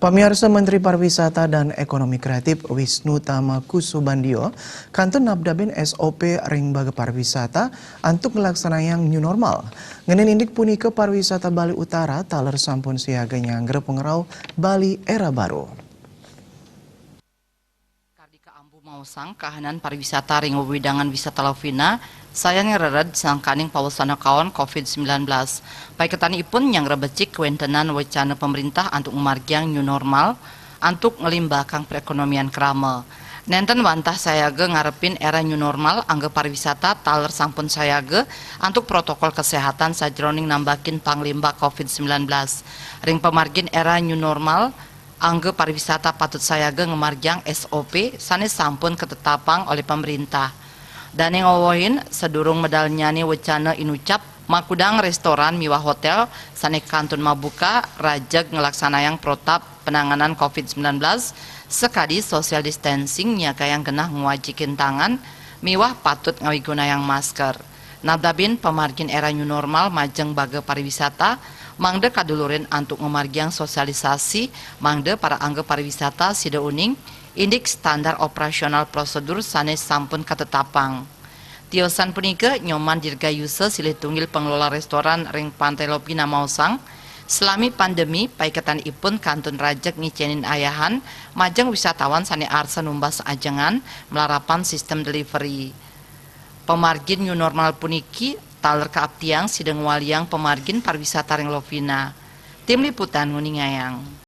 Pamirsa Menteri Pariwisata dan Ekonomi Kreatif Wisnu Tama Kusubandio kantun nabdabin SOP ring baga pariwisata untuk melaksanakan new normal. Ngenen indik punika pariwisata Bali Utara taler sampun siaga nyangger pengerau Bali era baru. Kardika Ambu Mausang kahanan pariwisata ring wewidangan wisata Lauvina sayangnya rered sangkaning pawasana kawan COVID-19. Baik ketani ipun yang rebecik kewentenan wacana pemerintah untuk memargiang new normal untuk ngelimbahkan perekonomian kerama. Nenten wantah sayaga ngarepin era new normal angge pariwisata taler sampun sayaga untuk protokol kesehatan sajroning nambakin panglimba COVID-19. Ring pemargin era new normal angge pariwisata patut sayaga ngemargiang SOP sanes sampun ketetapang oleh pemerintah. Dan yang ngawohin sedurung medal nyani wacana inucap makudang restoran miwah hotel sane kantun mabuka rajag ngelaksanayang protap penanganan COVID-19 sekadi social distancing nya kayang genah ngwajikin tangan miwah patut ngawigunayang masker. Nabdabin pemargin era new normal majeng baga pariwisata mangde kadulurin antuk ngemargiang sosialisasi mangde para angge pariwisata sida uning indik standar operasional prosedur sanes sampun katetapang. Tiosan punika nyoman dirgayuse silih tunggil pengelola restoran ring Pantai Lauvina Mausang selami pandemi paiketan ipun kantun rajak ngicenin ayahan majeng wisatawan sane arsa numbas ajengan melarapan sistem delivery. Pemargin new normal puniki taler kaaptiang sideng waliang pemargin pariwisata ring Lauvina. Tim liputan Nguningayang.